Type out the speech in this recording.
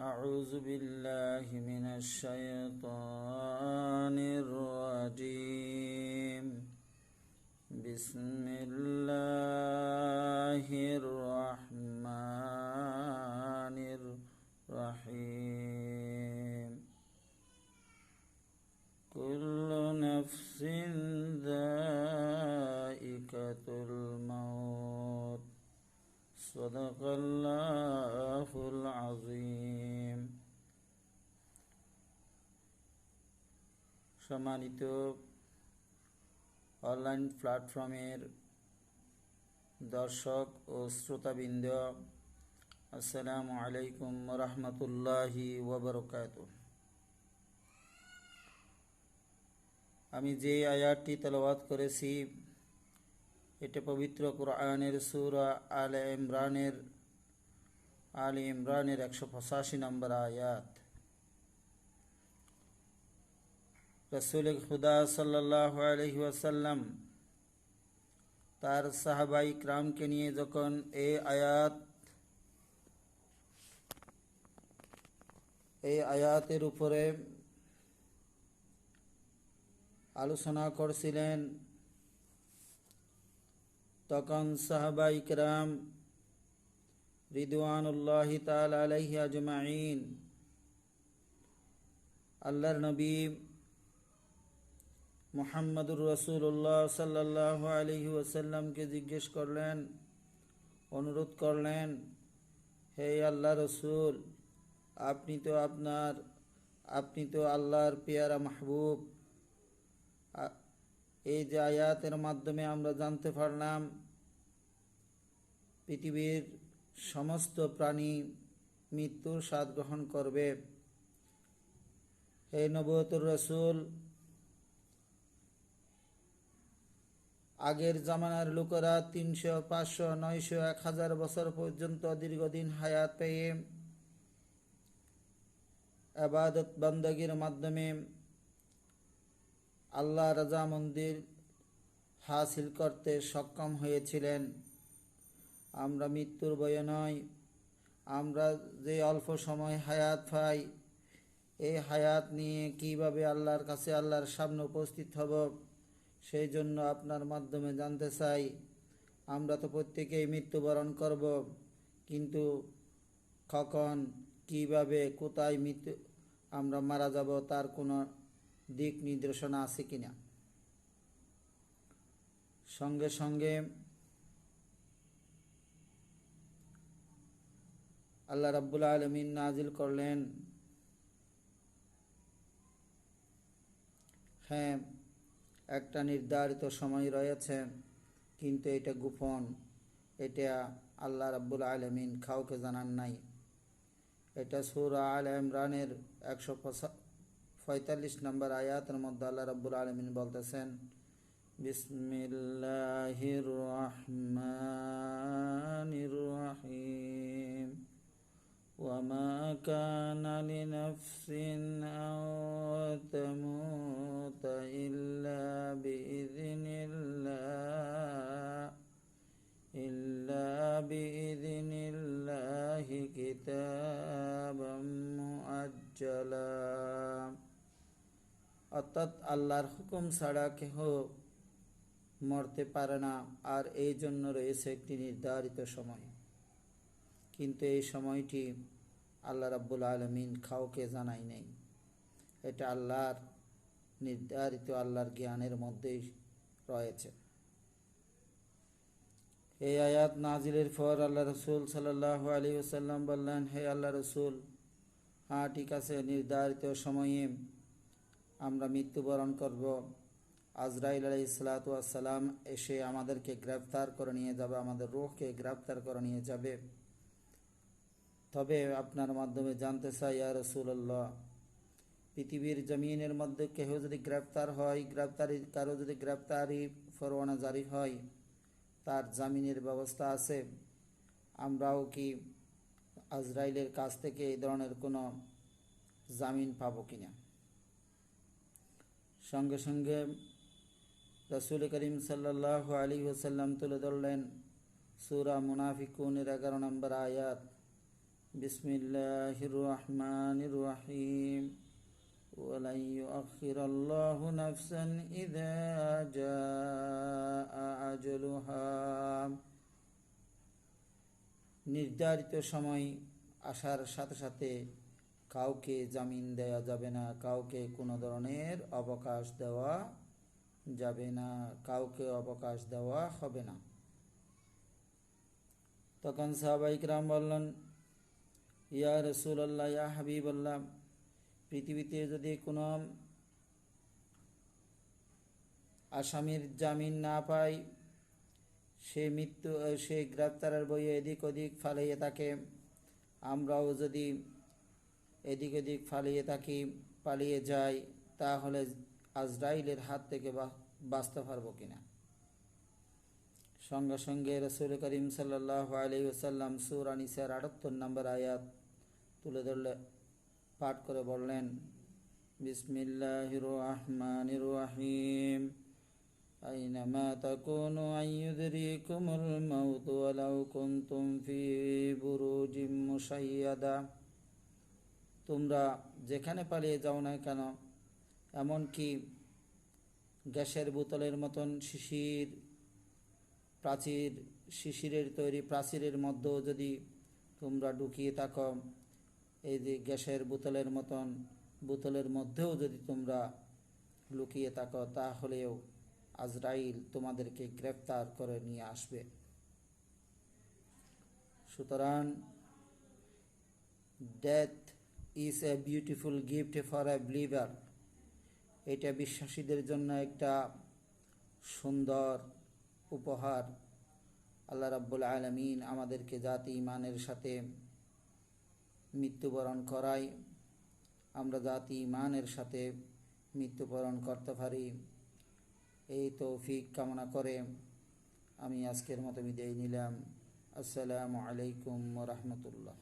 أعوذ بالله من الشيطان الرجيم. بسم الله الرحمن الرحيم. كل نفس ذائقة الموت. صدق الله العظيم. সম্মানিত অনলাইন প্ল্যাটফর্মের দর্শক ও শ্রোতাবৃন্দ, আসসালামু আলাইকুম ওয়া রাহমাতুল্লাহি ওয়া বারাকাতুহু। আমি যে আয়াতটি তেলাওয়াত করেছি এটা পবিত্র কোরআনের সূরা আলে ইমরানের 185 নম্বর আয়াত। রাসূল খুদা সাল্লাল্লাহু আলাইহি ওয়াসাল্লাম তার সাহাবাই কিরামকে নিয়ে যখন এই আয়াতের উপরে আলোচনা করছিলেন, তখন সাহাবাই কিরাম রিদওয়ানুল্লাহি তাআলা আলাইহি আজমাইন আল্লাহর নবী মুহাম্মদুর রাসূলুল্লাহ সাল্লাল্লাহু আলাইহি ওয়াসাল্লামকে জিজ্ঞেস করলেন, অনুরোধ করলেন, হে আল্লাহ রসুল, আপনি তো আল্লাহর পেয়ারা মাহবুব। এই যে আয়াতের মাধ্যমে আমরা জানতে পারলাম পৃথিবীর সমস্ত প্রাণী মৃত্যুর স্বাদ গ্রহণ করবে। হে নবুয়তের রসুল, আগের জামানার লোকেরা 300, 500, 900, 1000 বছর পর্যন্ত দীর্ঘদিন হায়াত পেয়ে ইবাদত বندگির মাধ্যমে আল্লাহ রাজামন্দির হাসিল করতে সক্ষম হয়েছিলেন। আমরা মৃত্যুর ভয়ে নয়, আমরা যে অল্প সময় হায়াত পাই, এই হায়াত নিয়ে কিভাবে আল্লাহর কাছে আল্লাহর সামনে উপস্থিত হব, সেই জন্য আপনার মাধ্যমে জানতে চাই। আমরা তো প্রত্যেকেই মৃত্যুবরণ করব, কিন্তু কখন, কিভাবে, কোথায় আমরা মারা যাব তার কোনো দিক নির্দেশনা আছে কিনা। সঙ্গে সঙ্গে আল্লাহ রাব্বুল আলামিন নাজিল করলেন, হ্যাঁ, একটা নির্ধারিত সময় রয়েছে, কিন্তু এটা গোপন, এটা আল্লাহ রাব্বুল আলামিন কাউকে জানান নাই। এটা সূরা আলে ইমরানের 145 নম্বর আয়াতের মধ্যে আল্লাহ রাব্বুল আলামিন বলতেছেন, বিসমিল্লাহির রহমানির রহিম। وما كان لنفس أن تموت إلا بإذن الله كتابا مؤجلا। অর্থাৎ আল্লাহর হুকুম ছাড়া কেহ মরতে পারে না, আর এই জন্য রয়েছে একটি নির্ধারিত সময়, কিন্তু এই সময়টি আল্লাহ রাব্বুল আলামিন কাউকে জানাই নাই। এটা আল্লাহর নির্ধারিত, আল্লাহর জ্ঞানের মধ্যেই রয়েছে। এই আয়াত নাজিলের পর আল্লাহ রসুল সাল্লাল্লাহু আলাইহি ওয়াসাল্লাম বললেন, হে আল্লাহ রসুল, হ্যাঁ ঠিক আছে, নির্ধারিত সময়ে আমরা মৃত্যুবরণ করব। আজরাইল আলাইহিসসালাতু ওয়াসসালাম এসে আমাদেরকে গ্রেফতার করে নিয়ে যাবে, আমাদের রূহকে গ্রেফতার করে নিয়ে যাবে। তবে আপনার মাধ্যমে জানতে চাই, ইয়া রাসূলুল্লাহ, পৃথিবীর জমিনের মধ্যে কেহ যদি গ্রেফতার হয়, কারো যদি গ্রেফতারি ফরমানা জারি হয়, তার জামিনের ব্যবস্থা আছে? আমরাও কি আজরাইলের কাছ থেকে এই ধরনের কোনো জামিন পাবো কিনা? সঙ্গে সঙ্গে রাসূল করিম সাল্লাল্লাহু আলাইহি ওয়াসাল্লাম তুলে ধরলেন সূরা মুনাফিকুনের 11 নম্বর আয়াত। বিসমিল্লাহির রহমানির রহিম ওয়ালা ইউআখিরাল্লাহু নাফসান ইযা জাআ আজালুহা। নির্ধারিত সময় আসার সাথে সাথে কাউকে জামিন দেওয়া যাবে না, কাউকে কোনো ধরনের অবকাশ দেওয়া যাবে না, কাউকে অবকাশ দেওয়া হবে না। তখন সাহাবায়ে কিরাম বললেন, ইয়া রাসূলুল্লাহ, ইয়া হাবিবাল্লাহ, পৃথিবীতে যদি কোনো আসামির জামিন না পায়, সে গ্রেপ্তারের বইয়ে এদিক ওদিক ফালিয়ে থাকে, আমরাও যদি এদিক ওদিক পালিয়ে যাই, তাহলে আজরাইলের হাত থেকে বাঁচতে পারবো কিনা? সঙ্গে সঙ্গে রাসূল করিম সাল্লাল্লাহু আলাইহি ওয়াসাল্লাম সূরা নিসার ৭৮ নম্বর আয়াত তুলে ধরলে পাঠ করে বললেন, বিসমিল্লাহির রহমানির রহিম আইনামা তাকুনু আইয়ুদরিকুমুল মাউত ওয়ালাউ কুনতুম ফি বুরুজিম মুশাইয়াদা। তোমরা যেখানে পালিয়ে যাও না কেন, এমনকি গ্যাসের বোতলের মতন শিশিরের তৈরি প্রাচীরের মধ্যেও যদি তোমরা ঢুকিয়ে থাকো, এই যে গ্যাসের বোতলের মধ্যেও যদি তোমরা লুকিয়ে থাকো, তাহলেও আজরাইল তোমাদেরকে গ্রেফতার করে নিয়ে আসবে। সুতরাং death is a beautiful gift for a believer. এটা বিশ্বাসীদের জন্য একটা সুন্দর উপহার। আল্লাহ রাব্বুল আলামিন আমাদেরকে জাতি ইমানের সাথে মৃত্যুবরণ করায়, আমরা জাতি ইমানের সাথে মৃত্যুবরণ করতে পারি, এই তৌফিক কামনা করে আমি আজকের মতো বিদায় নিলাম। আসসালামু আলাইকুম ওয়া রাহমাতুল্লাহ।